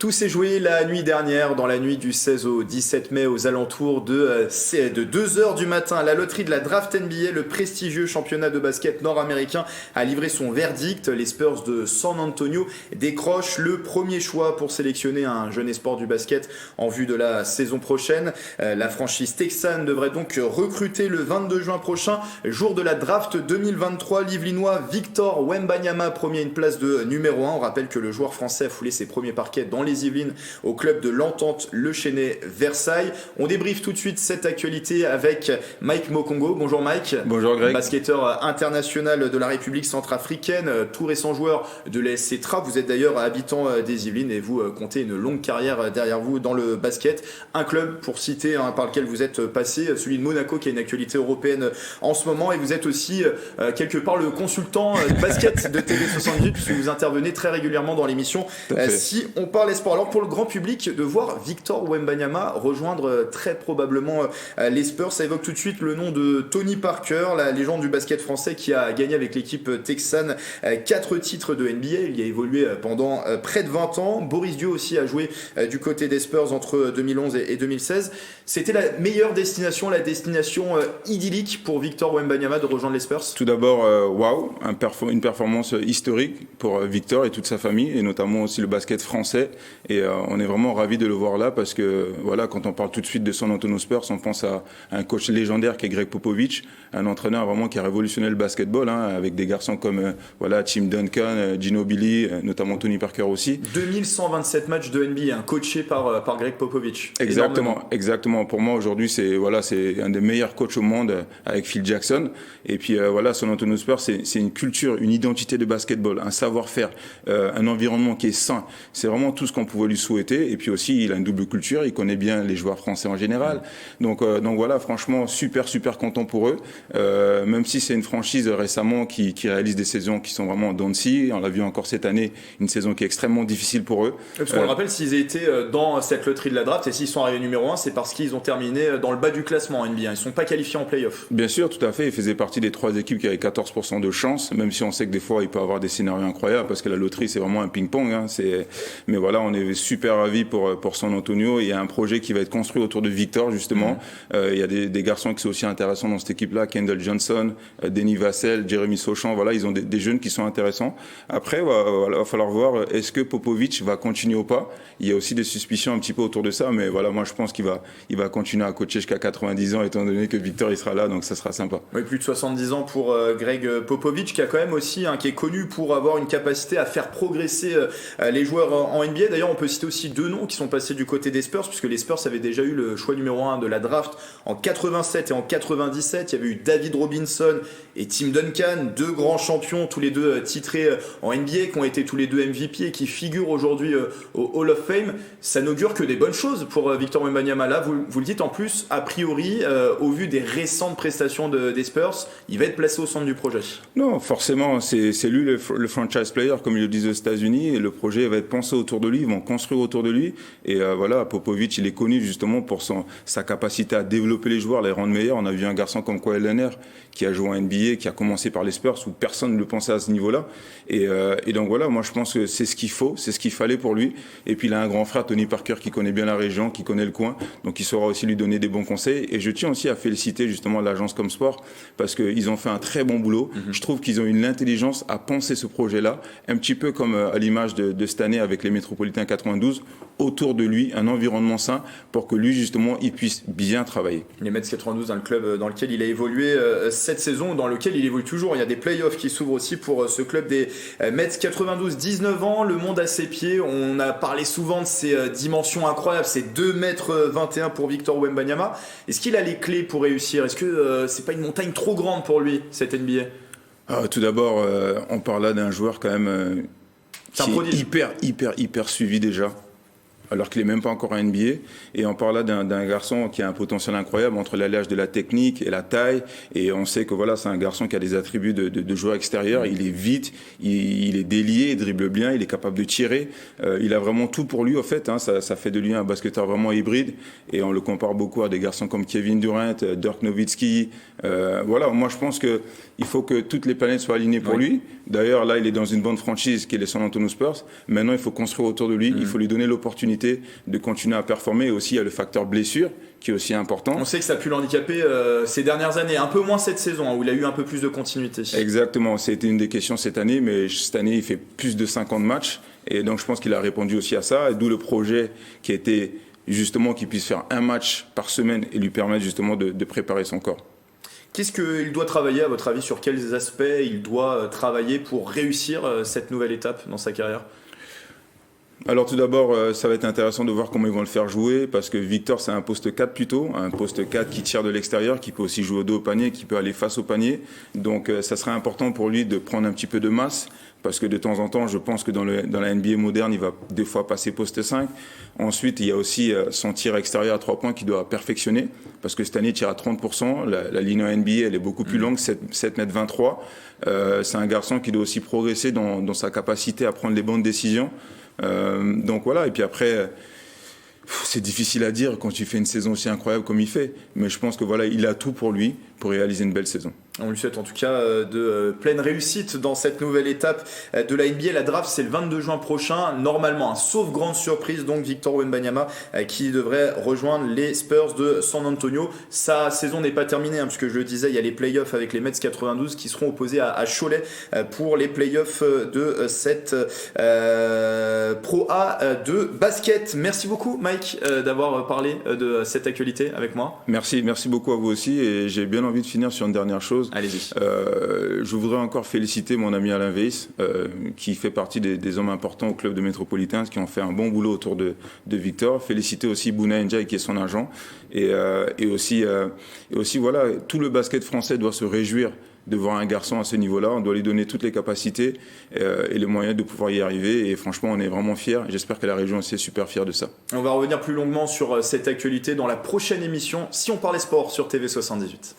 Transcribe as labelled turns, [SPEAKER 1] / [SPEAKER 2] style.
[SPEAKER 1] Tout s'est joué la nuit dernière, dans la nuit du 16 au 17 mai, aux alentours de 2h du matin. La loterie de la Draft NBA, le prestigieux championnat de basket nord-américain, a livré son verdict. Les Spurs de San Antonio décrochent le premier choix pour sélectionner un jeune espoir du basket en vue de la saison prochaine. La franchise texane devrait donc recruter le 22 juin prochain, jour de la Draft 2023. L'Yvelinois Victor Wembanyama, premier une place de numéro 1. On rappelle que le joueur français a foulé ses premiers parquets dans les Yvelines au club de l'Entente Le Chesnay Versailles. On débriefe tout de suite cette actualité avec Mike Mokongo. Bonjour Mike.
[SPEAKER 2] Bonjour Greg.
[SPEAKER 1] Basketteur international de la République centrafricaine, tout récent joueur de l'ASC Trappes. Vous êtes d'ailleurs habitant des Yvelines et vous comptez une longue carrière derrière vous dans le basket. Un club, pour citer, par lequel vous êtes passé, celui de Monaco, qui a une actualité européenne en ce moment, et vous êtes aussi quelque part le consultant basket de TV78 puisque vous intervenez très régulièrement dans l'émission Si on parle sport. Alors pour le grand public, de voir Victor Wembanyama rejoindre très probablement les Spurs, ça évoque tout de suite le nom de Tony Parker, la légende du basket français qui a gagné avec l'équipe texane 4 titres de NBA. Il y a évolué pendant près de 20 ans. Boris Diaw aussi a joué du côté des Spurs entre 2011 et 2016. C'était la meilleure destination, la destination idyllique pour Victor Wembanyama de rejoindre les Spurs.
[SPEAKER 2] Tout d'abord, waouh, une performance historique pour Victor et toute sa famille, et notamment aussi le basket français. Et on est vraiment ravis de le voir là parce que voilà, quand on parle tout de suite de San Antonio Spurs, on pense à un coach légendaire qui est Greg Popovich, un entraîneur vraiment qui a révolutionné le basketball, avec des garçons comme Tim Duncan, Ginobili, notamment Tony Parker aussi.
[SPEAKER 1] 2127 matchs de NBA, coaché par Greg Popovich.
[SPEAKER 2] Exactement. Pour moi aujourd'hui, c'est un des meilleurs coachs au monde avec Phil Jackson. Et puis San Antonio Spurs, c'est une culture, une identité de basketball, un savoir-faire, un environnement qui est sain. C'est vraiment tout ce qu'on pouvait lui souhaiter. Et puis aussi, il a une double culture, il connaît bien les joueurs français en général. Donc voilà, franchement, super content pour eux. Même si c'est une franchise récemment qui réalise des saisons qui sont vraiment en dents de scie. On l'a vu encore cette année, une saison qui est extrêmement difficile pour eux.
[SPEAKER 1] Parce qu'on le rappelle, s'ils étaient dans cette loterie de la draft et s'ils sont arrivés numéro 1, c'est parce qu'ils ont terminé dans le bas du classement en NBA. Ils ne sont pas qualifiés en play-off.
[SPEAKER 2] Bien sûr, tout à fait. Ils faisaient partie des 3 équipes qui avaient 14% de chance, même si on sait que des fois, il peut y avoir des scénarios incroyables parce que la loterie, c'est vraiment un ping-pong. Mais voilà, on est super ravis pour San Antonio. Il y a un projet qui va être construit autour de Victor, justement. Il y a des garçons qui sont aussi intéressants dans cette équipe-là. Kendall Johnson, Denis Vassell, Jérémy Sauchamp. Voilà, ils ont des jeunes qui sont intéressants. Après, va falloir voir est-ce que Popovich va continuer ou pas. Il y a aussi des suspicions un petit peu autour de ça. Mais voilà, moi, je pense qu'il va continuer à coacher jusqu'à 90 ans, étant donné que Victor, il sera là. Donc, ça sera sympa.
[SPEAKER 1] Oui, plus de 70 ans pour Greg Popovich, qui a quand même aussi, qui est connu pour avoir une capacité à faire progresser les joueurs en NBA. D'ailleurs, on peut citer aussi 2 noms qui sont passés du côté des Spurs, puisque les Spurs avaient déjà eu le choix numéro 1 de la draft en 87 et en 97. Il y avait eu David Robinson et Tim Duncan, 2 grands champions, tous les 2 titrés en NBA, qui ont été tous les 2 MVP et qui figurent aujourd'hui au Hall of Fame. Ça n'augure que des bonnes choses pour Victor Wembanyama. Là, vous le dites en plus, a priori, au vu des récentes prestations des Spurs, il va être placé au centre du projet.
[SPEAKER 2] Non, forcément, c'est lui le franchise player, comme ils le disent aux États-Unis, et le projet va être pensé autour de lui, ils vont construire autour de lui. Et Popovich, il est connu justement pour sa capacité à développer les joueurs, les rendre meilleurs. On a vu un garçon comme Kawhi Leonard qui a joué en NBA, qui a commencé par les Spurs où personne ne le pensait à ce niveau-là. Et donc voilà, moi je pense que c'est ce qu'il faut, c'est ce qu'il fallait pour lui. Et puis il a un grand frère, Tony Parker, qui connaît bien la région, qui connaît le coin, donc il saura aussi lui donner des bons conseils. Et je tiens aussi à féliciter justement l'agence Comsport parce qu'ils ont fait un très bon boulot. Je trouve qu'ils ont eu l'intelligence à penser ce projet-là, un petit peu comme à l'image de cette année avec les Métropolitains 92, autour de lui, un environnement sain pour que lui justement il puisse bien travailler.
[SPEAKER 1] Les Mets 92, le club dans lequel il a évolué cette saison, dans lequel il évolue toujours. Il y a des playoffs qui s'ouvrent aussi pour ce club des Mets 92. 19 ans, le monde à ses pieds. On a parlé souvent de ses dimensions incroyables, c'est 2,21 m pour Victor Wembanyama. Est-ce qu'il a les clés pour réussir? Est-ce que c'est pas une montagne trop grande pour lui, cette NBA?
[SPEAKER 2] Tout d'abord, on parle là d'un joueur quand même qui est hyper suivi déjà. alors qu'il n'est même pas encore en NBA. Et on parle là d'un garçon qui a un potentiel incroyable entre l'alliage de la technique et la taille. Et on sait que voilà, c'est un garçon qui a des attributs de joueur extérieur. Il est vite, il est délié, il dribble bien, il est capable de tirer. Il a vraiment tout pour lui, au fait. Hein. Ça fait de lui un basketteur vraiment hybride. Et on le compare beaucoup à des garçons comme Kevin Durant, Dirk Nowitzki. Voilà, moi je pense qu'il faut que toutes les planètes soient alignées pour lui. D'ailleurs, là, il est dans une bonne franchise qui est les San Antonio Spurs. Maintenant, il faut construire autour de lui. Il faut lui donner l'opportunité de continuer à performer. Et aussi, il y a le facteur blessure qui est aussi important.
[SPEAKER 1] On sait que ça a pu l'handicaper ces dernières années, un peu moins cette saison, hein, où il a eu un peu plus de continuité.
[SPEAKER 2] Exactement, c'était une des questions cette année, mais cette année, il fait plus de 50 matchs. Et donc, je pense qu'il a répondu aussi à ça. D'où le projet qui était justement qu'il puisse faire un match par semaine et lui permettre justement de préparer son corps.
[SPEAKER 1] Qu'est-ce qu'il doit travailler, à votre avis, sur quels aspects il doit travailler pour réussir cette nouvelle étape dans sa carrière ?
[SPEAKER 2] Alors tout d'abord, ça va être intéressant de voir comment ils vont le faire jouer, parce que Victor, c'est un poste 4 plutôt, un poste 4 qui tire de l'extérieur, qui peut aussi jouer au dos au panier, qui peut aller face au panier. Donc ça serait important pour lui de prendre un petit peu de masse, parce que de temps en temps, je pense que dans la NBA moderne, il va des fois passer poste 5. Ensuite, il y a aussi son tir extérieur à 3 points qu'il doit perfectionner, parce que cette année, il tire à 30%. La ligne en NBA, elle est beaucoup plus longue, 7,23 m. C'est un garçon qui doit aussi progresser dans sa capacité à prendre les bonnes décisions. Donc voilà, et puis après, c'est difficile à dire quand tu fais une saison aussi incroyable comme il fait, mais je pense que voilà, il a tout pour lui pour réaliser une belle saison.
[SPEAKER 1] On lui souhaite en tout cas de pleine réussite dans cette nouvelle étape de la NBA. La draft, c'est le 22 juin prochain, normalement, hein, sauf grande surprise, donc Victor Wembanyama qui devrait rejoindre les Spurs de San Antonio. Sa saison n'est pas terminée, hein, puisque je le disais, il y a les playoffs avec les Mets 92 qui seront opposés à Cholet pour les playoffs de cette Pro A de basket. Merci beaucoup Mike d'avoir parlé de cette actualité avec moi.
[SPEAKER 2] Merci beaucoup à vous aussi, et j'ai bien envie de finir sur une dernière chose.
[SPEAKER 1] Allez-y.
[SPEAKER 2] Je voudrais encore féliciter mon ami Alain Weiss, qui fait partie des hommes importants au club de Métropolitains, qui ont fait un bon boulot autour de Victor. Féliciter aussi Bouna Ndiaye, qui est son agent. Et aussi, voilà, tout le basket français doit se réjouir de voir un garçon à ce niveau-là. On doit lui donner toutes les capacités et les moyens de pouvoir y arriver. Et franchement, on est vraiment fiers. J'espère que la région aussi est super fière de ça.
[SPEAKER 1] On va revenir plus longuement sur cette actualité dans la prochaine émission, Si on parlait sport, sur TV78.